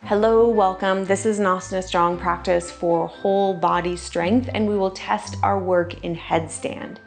Hello, welcome. This is an Asana Strong practice for whole body strength, and we will test our work in headstand.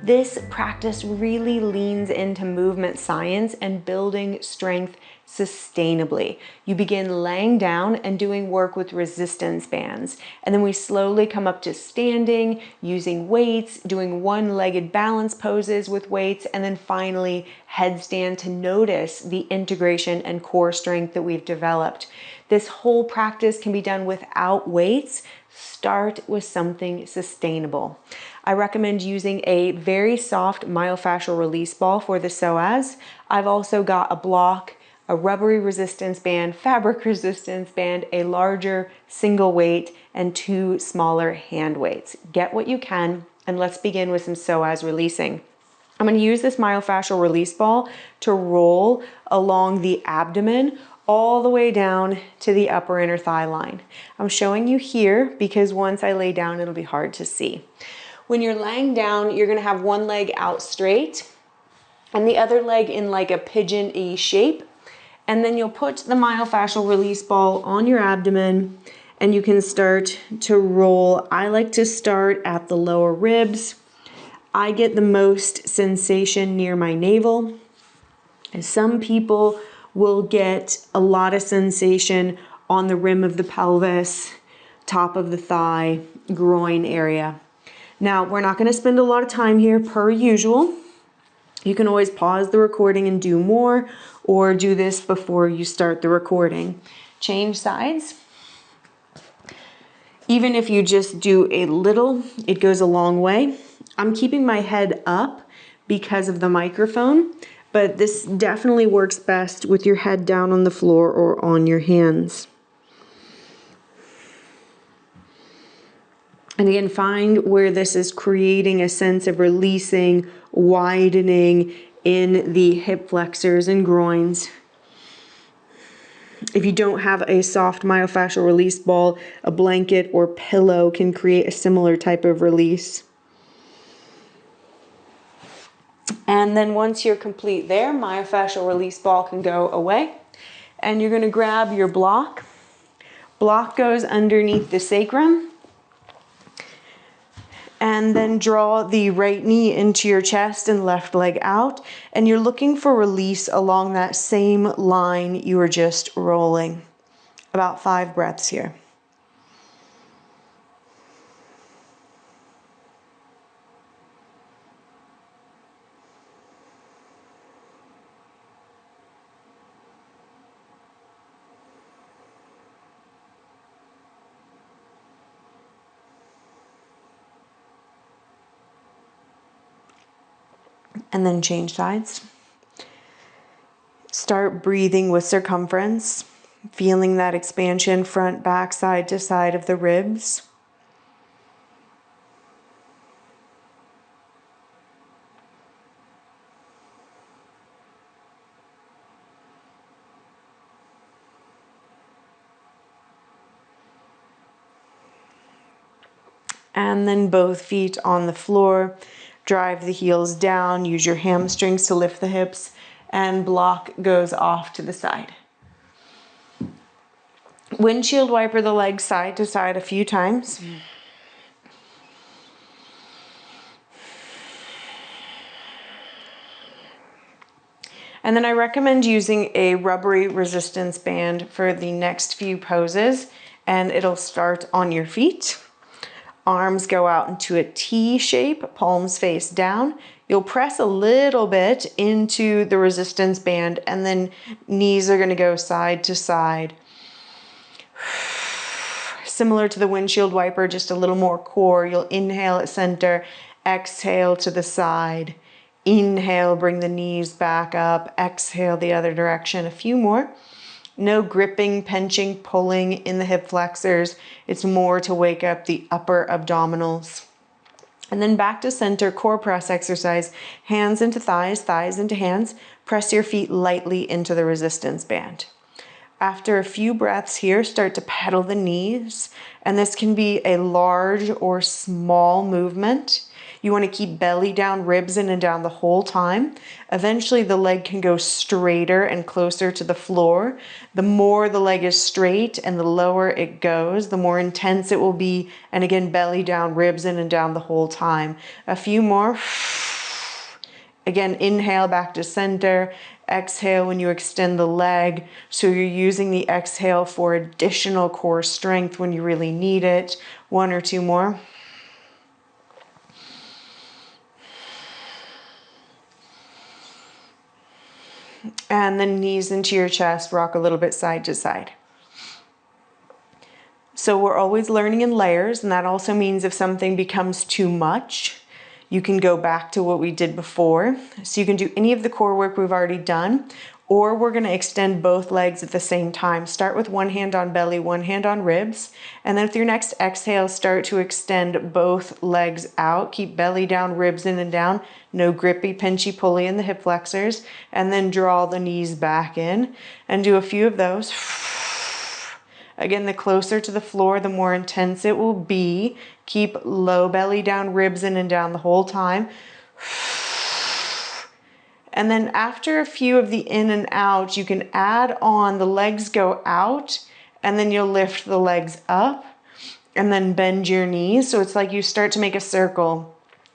This practice really leans into movement science and building strength sustainably. You begin laying down and doing work with resistance bands, and then we slowly come up to standing, using weights, doing one-legged balance poses with weights, and then finally headstand to notice the integration and core strength that we've developed. This whole practice can be done without weights. Start with something sustainable. I recommend using a very soft myofascial release ball for the psoas. I've also got a block, a rubbery resistance band, fabric resistance band, a larger single weight, and 2 smaller hand weights. Get what you can, and let's begin with some psoas releasing. I'm going to use this myofascial release ball to roll along the abdomen all the way down to the upper inner thigh line. I'm showing you here because once I lay down, it'll be hard to see. When you're laying down, you're going to have one leg out straight and the other leg in like a pigeon E shape. And then you'll put the myofascial release ball on your abdomen and you can start to roll. I like to start at the lower ribs. I get the most sensation near my navel. And some people will get a lot of sensation on the rim of the pelvis, top of the thigh, groin area. Now, we're not going to spend a lot of time here per usual. You can always pause the recording and do more, or do this before you start the recording. Change sides. Even if you just do a little, it goes a long way. I'm keeping my head up because of the microphone, but this definitely works best with your head down on the floor or on your hands. And again, find where this is creating a sense of releasing, widening in the hip flexors and groins. If you don't have a soft myofascial release ball, a blanket or pillow can create a similar type of release. And then once you're complete there, myofascial release ball can go away. And you're going to grab your block. Block goes underneath the sacrum. And then draw the right knee into your chest and left leg out. And you're looking for release along that same line you were just rolling. About 5 breaths here. And then change sides. Start breathing with circumference, feeling that expansion front, back, side to side of the ribs. And then both feet on the floor. Drive the heels down, use your hamstrings to lift the hips, and block goes off to the side. Windshield wiper the legs side to side a few times. And then I recommend using a rubbery resistance band for the next few poses, and it'll start on your feet. Arms go out into a T shape, palms face down. You'll press a little bit into the resistance band and then knees are going to go side to side. Similar to the windshield wiper, just a little more core. You'll inhale at center, exhale to the side. Inhale, bring the knees back up. Exhale the other direction. A few more. No gripping, pinching, pulling in the hip flexors. It's more to wake up the upper abdominals. And then back to center, core press exercise. Hands into thighs, thighs into hands. Press your feet lightly into the resistance band. After a few breaths here, start to pedal the knees. And this can be a large or small movement. You want to keep belly down, ribs in and down the whole time. Eventually the leg can go straighter and closer to the floor. The more the leg is straight and the lower it goes, the more intense it will be. And again, belly down, ribs in and down the whole time. A few more. Again, inhale back to center. Exhale when you extend the leg. So you're using the exhale for additional core strength when you really need it. 1 or 2 more. And then knees into your chest, rock a little bit side to side. So we're always learning in layers, and that also means if something becomes too much, you can go back to what we did before. So you can do any of the core work we've already done, or we're gonna extend both legs at the same time. Start with one hand on belly, one hand on ribs, and then with your next exhale, start to extend both legs out. Keep belly down, ribs in and down. No grippy, pinchy, pulley in the hip flexors, and then draw the knees back in and do a few of those. Again, the closer to the floor, the more intense it will be. Keep low belly down, ribs in and down the whole time. And then after a few of the in and out, you can add on the legs go out, and then you'll lift the legs up and then bend your knees. So it's like you start to make a circle.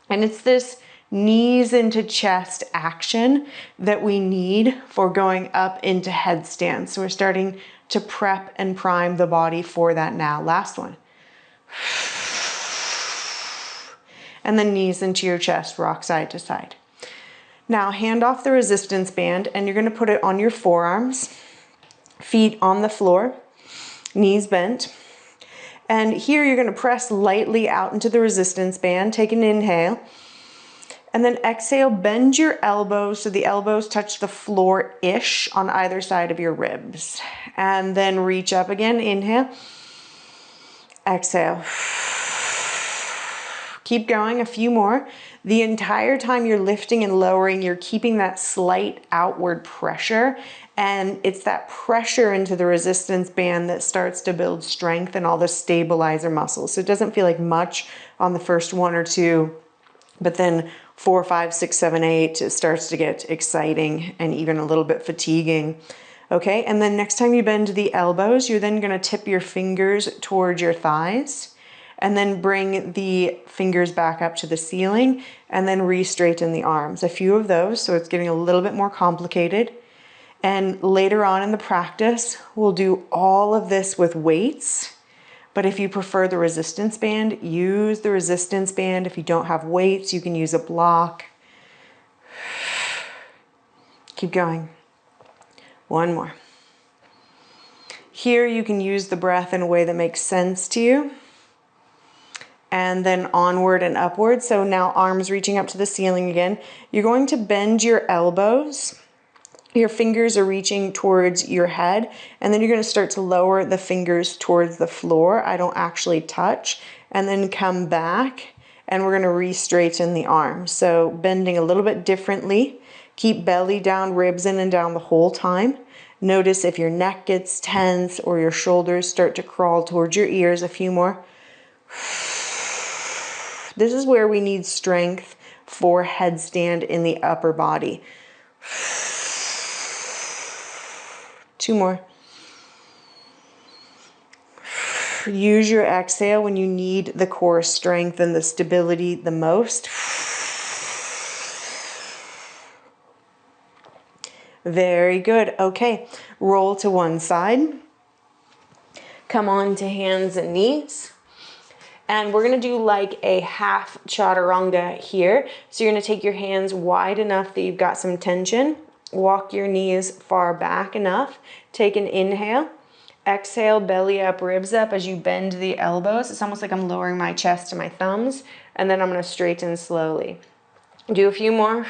And it's this knees into chest action that we need for going up into headstand. So we're starting to prep and prime the body for that now. Last one. And then knees into your chest, rock side to side. Now hand off the resistance band and you're going to put it on your forearms, feet on the floor, knees bent. And here you're going to press lightly out into the resistance band. Take an inhale. And then exhale, bend your elbows so the elbows touch the floor-ish on either side of your ribs. And then reach up again, inhale. Exhale. Keep going, a few more. The entire time you're lifting and lowering, you're keeping that slight outward pressure. And it's that pressure into the resistance band that starts to build strength and all the stabilizer muscles. So it doesn't feel like much on the first 1 or 2, but then 4, 5, 6, 7, 8, it starts to get exciting and even a little bit fatiguing. Okay, and then next time you bend the elbows, you're then gonna tip your fingers towards your thighs and then bring the fingers back up to the ceiling and then re-straighten the arms. A few of those, so it's getting a little bit more complicated. And later on in the practice, we'll do all of this with weights. But if you prefer the resistance band, use the resistance band. If you don't have weights, you can use a block. Keep going. 1 more. Here you can use the breath in a way that makes sense to you. And then onward and upward. So now arms reaching up to the ceiling again. You're going to bend your elbows. Your fingers are reaching towards your head, and then you're going to start to lower the fingers towards the floor. I don't actually touch, and then come back, and we're going to re-straighten the arms. So bending a little bit differently. Keep belly down, ribs in and down the whole time. Notice if your neck gets tense or your shoulders start to crawl towards your ears. A few more. This is where we need strength for headstand in the upper body. 2 more. Use your exhale when you need the core strength and the stability the most. Very good. Okay, roll to one side. Come on to hands and knees. And we're gonna do like a half chaturanga here. So you're gonna take your hands wide enough that you've got some tension. Walk your knees far back enough. Take an inhale. Exhale, belly up, ribs up as you bend the elbows. It's almost like I'm lowering my chest to my thumbs. And then I'm going to straighten slowly. Do a few more.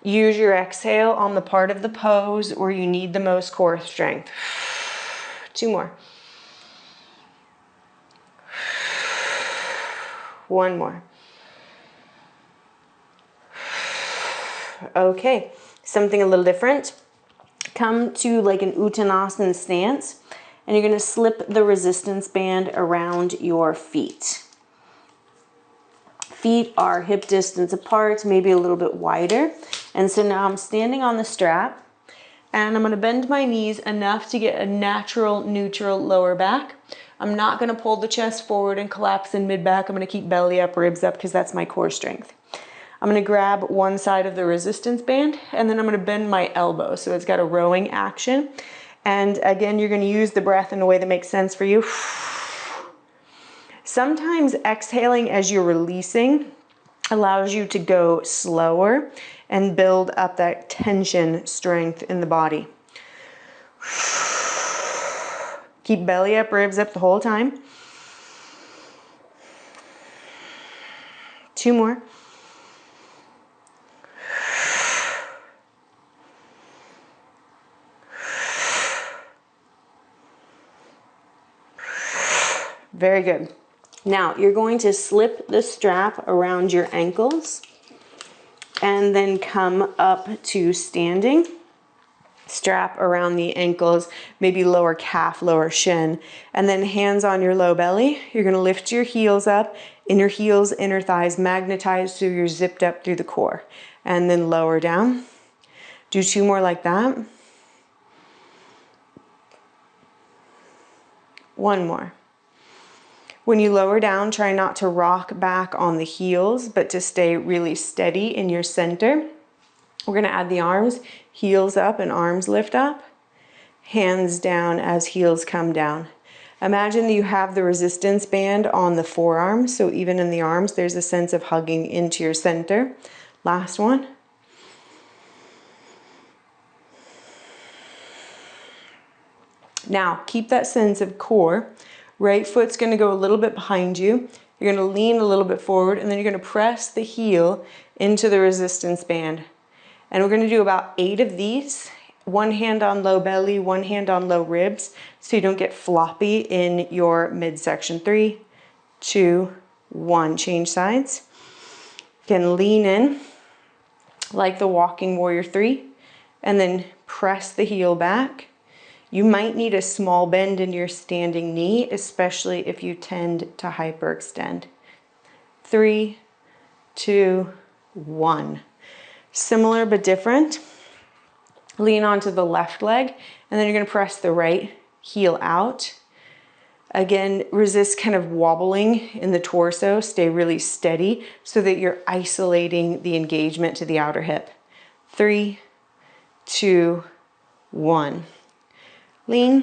Use your exhale on the part of the pose where you need the most core strength. 2 more. 1 more. Okay, something a little different. Come to like an Uttanasana stance and you're gonna slip the resistance band around your feet. Feet are hip distance apart, maybe a little bit wider. And so now I'm standing on the strap, and I'm gonna bend my knees enough to get a natural, neutral lower back. I'm not gonna pull the chest forward and collapse in mid-back. I'm gonna keep belly up, ribs up, because that's my core strength. I'm gonna grab one side of the resistance band, and then I'm gonna bend my elbow. So it's got a rowing action. And again, you're gonna use the breath in a way that makes sense for you. Sometimes exhaling as you're releasing allows you to go slower and build up that tension strength in the body. Keep belly up, ribs up the whole time. 2 more. Very good. Now you're going to slip the strap around your ankles and then come up to standing. Strap around the ankles, maybe lower calf, lower shin, and then hands on your low belly. You're gonna lift your heels up, inner heels, inner thighs magnetized so you're zipped up through the core, and then lower down. Do 2 more like that. 1 more. When you lower down, try not to rock back on the heels, but to stay really steady in your center. We're gonna add the arms, heels up and arms lift up, hands down as heels come down. Imagine that you have the resistance band on the forearms, so even in the arms, there's a sense of hugging into your center. Last one. Now, keep that sense of core. Right foot's gonna go a little bit behind you. You're gonna lean a little bit forward, and then you're gonna press the heel into the resistance band. And we're gonna do about 8 of these. 1 hand on low belly, 1 hand on low ribs, so you don't get floppy in your midsection. 3, 2, 1. Change sides. Again, lean in like the walking warrior 3, and then press the heel back. You might need a small bend in your standing knee, especially if you tend to hyperextend. 3, 2, 1. Similar but different. Lean onto the left leg, and then you're gonna press the right heel out. Again, resist kind of wobbling in the torso. Stay really steady so that you're isolating the engagement to the outer hip. 3, 2, 1. Lean.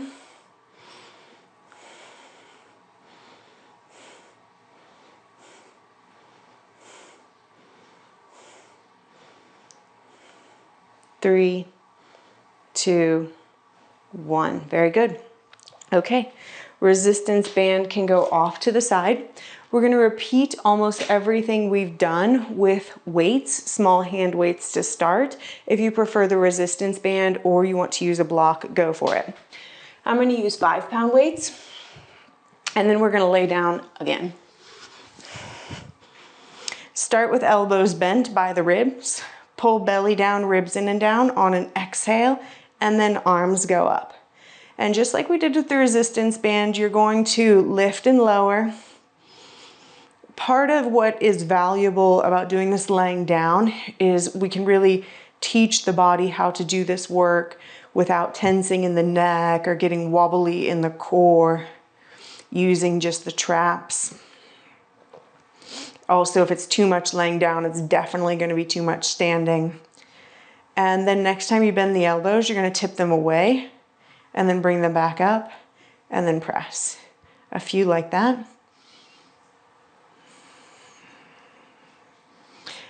Three, 2, 1. Very good. Okay, resistance band can go off to the side. We're gonna repeat almost everything we've done with weights, small hand weights to start. If you prefer the resistance band or you want to use a block, go for it. I'm gonna use 5-pound weights, and then we're gonna lay down again. Start with elbows bent by the ribs. Pull belly down, ribs in and down on an exhale, and then arms go up. And just like we did with the resistance band, you're going to lift and lower. Part of what is valuable about doing this laying down is we can really teach the body how to do this work without tensing in the neck or getting wobbly in the core, using just the traps. Also, if it's too much laying down, it's definitely going to be too much standing. And then next time you bend the elbows, you're going to tip them away and then bring them back up and then press. A few like that.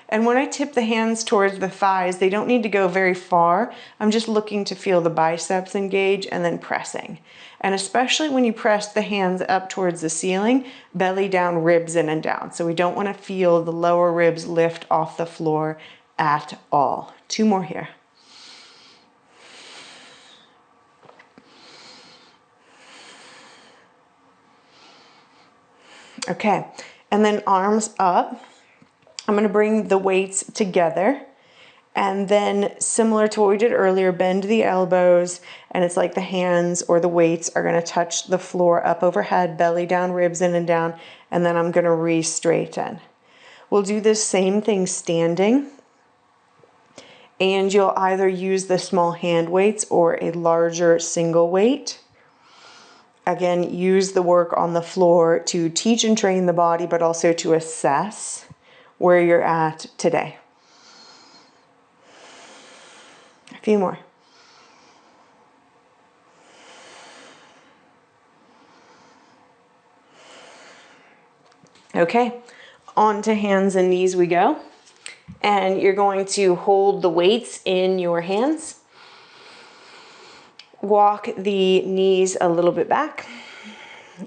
And when I tip the hands towards the thighs, they don't need to go very far. I'm just looking to feel the biceps engage and then pressing. And especially when you press the hands up towards the ceiling, belly down, ribs in and down. So we don't want to feel the lower ribs lift off the floor at all. 2 more here. Okay, and then arms up. I'm gonna bring the weights together, And then similar to what we did earlier, bend the elbows, and it's like the hands or the weights are gonna touch the floor up overhead, belly down, ribs in and down, and then I'm gonna re-straighten. We'll do this same thing standing, and you'll either use the small hand weights or a larger single weight. Again, use the work on the floor to teach and train the body, but also to assess where you're at today. A few more. Okay, on to hands and knees we go. And you're going to hold the weights in your hands. Walk the knees a little bit back.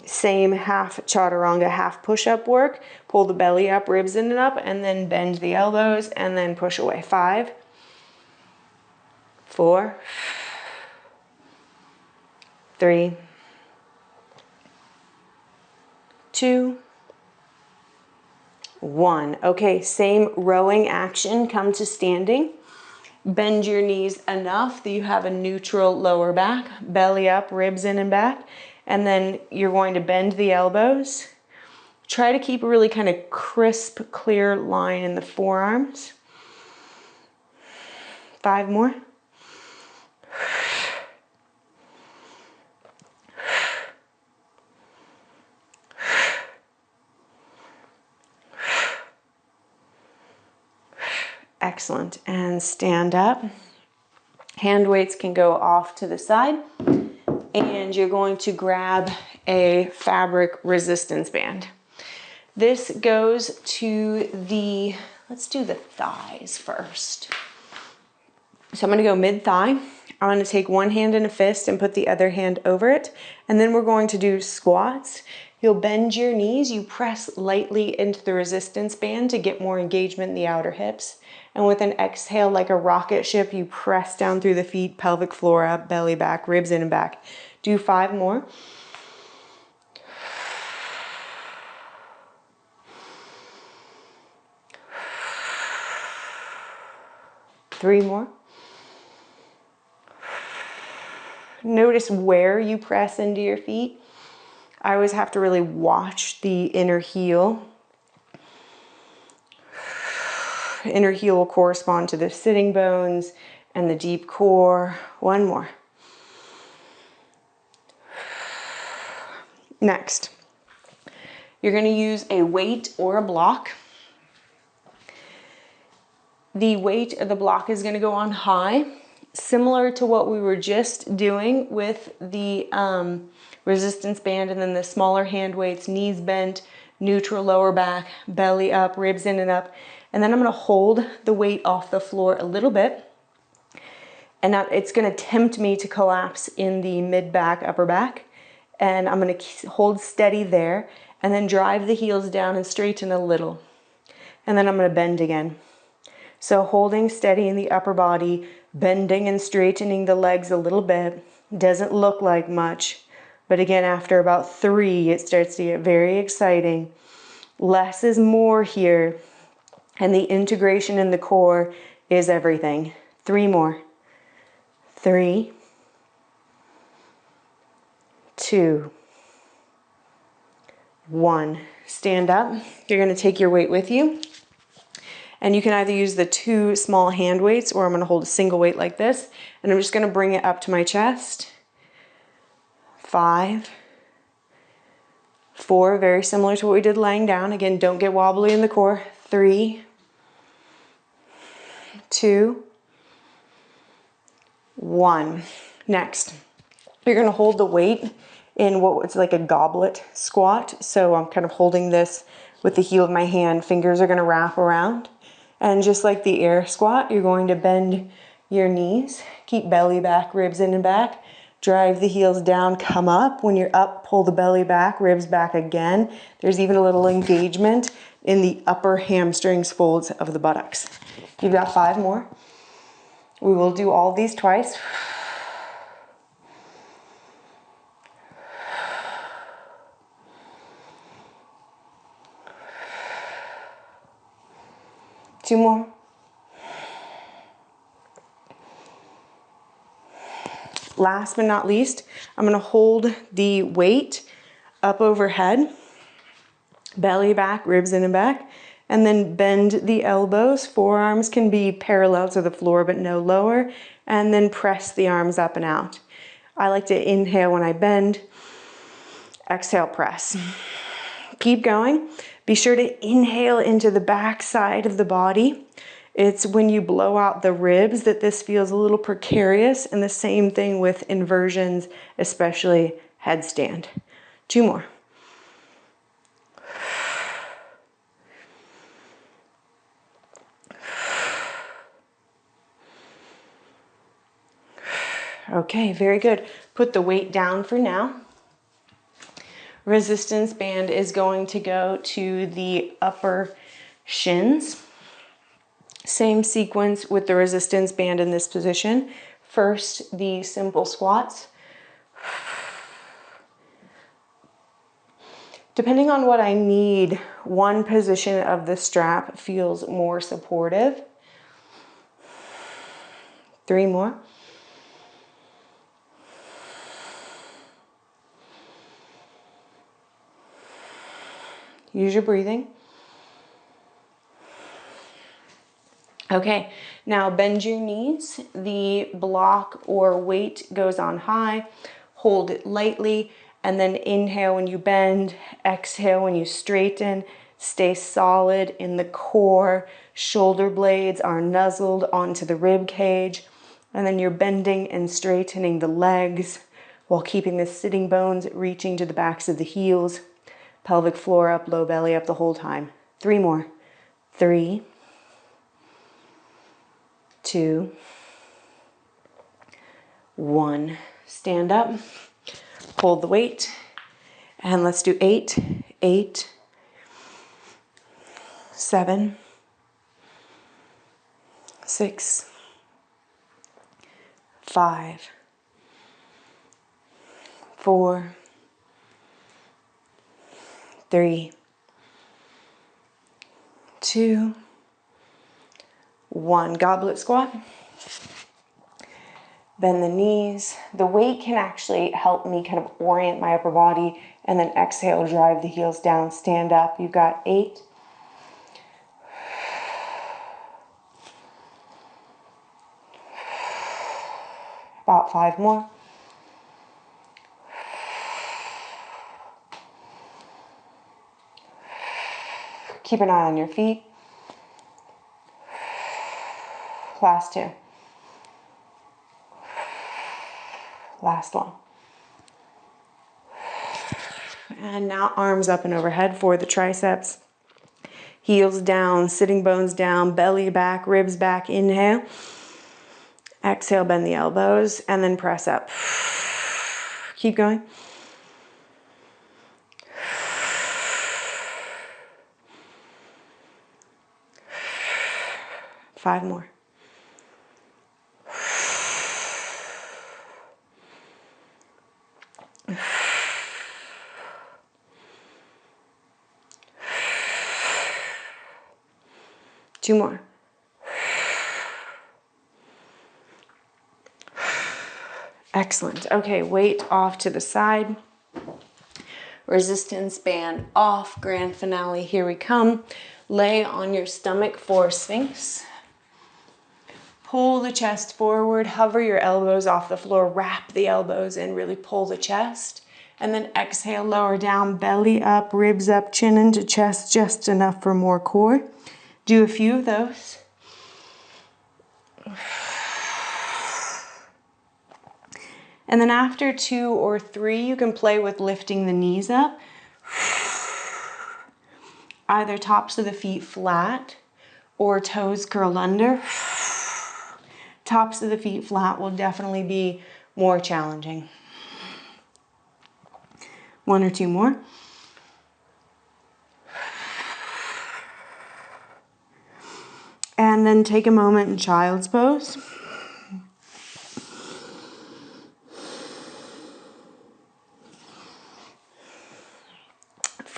Same half chaturanga, half push-up work. Pull the belly up, ribs in and up, and then bend the elbows and then push away. 5, 4, 3, 2, 1. Okay, same rowing action. Come to standing. Bend your knees enough that you have a neutral lower back, belly up, ribs in and back. And then you're going to bend the elbows. Try to keep a really kind of crisp, clear line in the forearms. 5 more. Excellent. And stand up. Hand weights can go off to the side. And you're going to grab a fabric resistance band. This goes to the, let's do the thighs first. So I'm going to go mid-thigh. I'm going to take one hand in a fist and put the other hand over it. And then we're going to do squats. You'll bend your knees. You press lightly into the resistance band to get more engagement in the outer hips. And with an exhale, like a rocket ship, you press down through the feet, pelvic floor up, belly back, ribs in and back. Do 5 more. Three more. Notice where you press into your feet. I always have to really watch the inner heel. Inner heel will correspond to the sitting bones and the deep core. 1 more. Next, you're going to use a weight or a block. The weight of the block is going to go on high, similar to what we were just doing with the resistance band, and then the smaller hand weights, knees bent, neutral lower back, belly up, ribs in and up. And then I'm going to hold the weight off the floor a little bit. And now it's going to tempt me to collapse in the mid back, upper back. And I'm going to hold steady there and then drive the heels down and straighten a little. And then I'm going to bend again. So holding steady in the upper body, bending and straightening the legs a little bit. Doesn't look like much. But again, after about 3, it starts to get very exciting. Less is more here. And the integration in the core is everything. 3 more. 3, 2, 1. Stand up. You're going to take your weight with you. And you can either use the 2 small hand weights, or I'm going to hold a single weight like this. And I'm just going to bring it up to my chest. 5, 4, very similar to what we did lying down. Again, don't get wobbly in the core. 3, 2, 1. Next, you're going to hold the weight in what's like a goblet squat. So I'm kind of holding this with the heel of my hand. Fingers are going to wrap around. And just like the air squat, you're going to bend your knees. Keep belly back, ribs in and back. Drive the heels down, come up. When you're up, pull the belly back, ribs back again. There's even a little engagement in the upper hamstrings folds of the buttocks. You've got 5 more. We will do all these twice. Two more. Last but not least, I'm gonna hold the weight up overhead, belly back, ribs in and back, and then bend the elbows. Forearms can be parallel to the floor, but no lower, and then press the arms up and out. I like to inhale when I bend, exhale, press. Keep going. Be sure to inhale into the back side of the body. It's when you blow out the ribs that this feels a little precarious, and the same thing with inversions, especially headstand. 2 more. Okay, very good. Put the weight down for now. Resistance band is going to go to the upper shins. Same sequence with the resistance band in this position. First, the simple squats. Depending on what I need, one position of the strap feels more supportive. 3 more. Use your breathing. Okay, now bend your knees. The block or weight goes on high. Hold it lightly, and then inhale when you bend, exhale when you straighten. Stay solid in the core. Shoulder blades are nuzzled onto the rib cage, and then you're bending and straightening the legs while keeping the sitting bones reaching to the backs of the heels. Pelvic floor up, low belly up the whole time. 3 more. 3, 2, 1. Stand up, hold the weight, and let's do 8, 8, 7, 6, 5, 4, 3, 2, 1. Goblet squat. Bend the knees. The weight can actually help me kind of orient my upper body, and then exhale, drive the heels down, stand up. You've got 8, 5 more. Keep an eye on your feet. Last 2. Last 1. And now arms up and overhead for the triceps. Heels down, sitting bones down, belly back, ribs back. Inhale. Exhale, bend the elbows, and then press up. Keep going. Five more. Two more. Excellent. Okay, weight off to the side. Resistance band off. Grand finale. Here we come. Lay on your stomach for Sphinx. Pull the chest forward. Hover your elbows off the floor. Wrap the elbows and really pull the chest. And then exhale, lower down, belly up, ribs up, chin into chest, just enough for more core. Do a few of those. And then after 2 or 3, you can play with lifting the knees up. Either tops of the feet flat or toes curled under. Tops of the feet flat will definitely be more challenging. 1 or 2 more. And then take a moment in child's pose.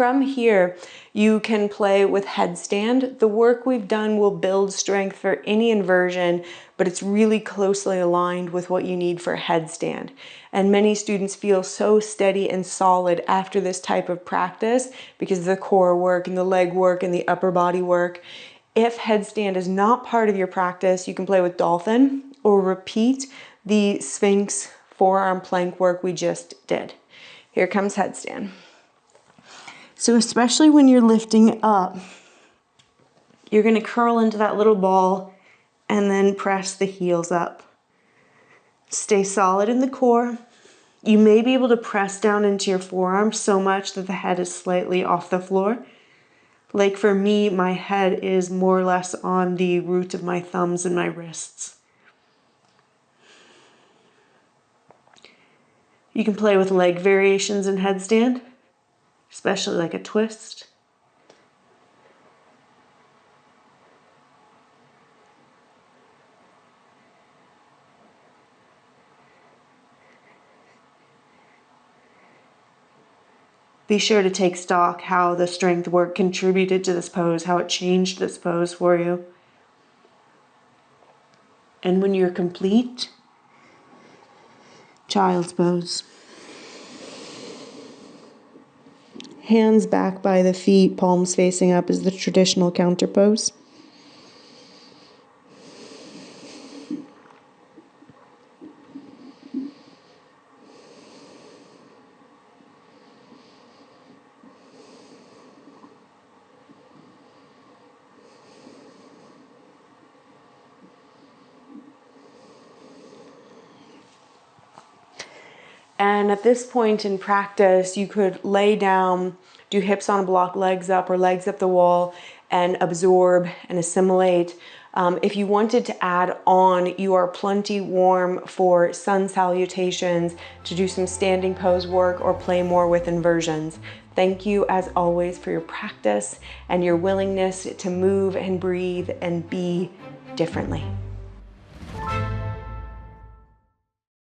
From here, you can play with headstand. The work we've done will build strength for any inversion, but it's really closely aligned with what you need for headstand. And many students feel so steady and solid after this type of practice because of the core work and the leg work and the upper body work. If headstand is not part of your practice, you can play with dolphin or repeat the Sphinx forearm plank work we just did. Here comes headstand. So especially when you're lifting up, you're going to curl into that little ball and then press the heels up. Stay solid in the core. You may be able to press down into your forearms so much that the head is slightly off the floor. Like for me, my head is more or less on the root of my thumbs and my wrists. You can play with leg variations in headstand, especially like a twist. Be sure to take stock how the strength work contributed to this pose, how it changed this pose for you. And when you're complete, child's pose. Hands back by the feet, palms facing up is the traditional counter pose. And at this point in practice, you could lay down, do hips on a block, legs up, or legs up the wall, and absorb and assimilate. If you wanted to add on, you are plenty warm for sun salutations, to do some standing pose work, or play more with inversions. Thank you, as always, for your practice and your willingness to move and breathe and be differently.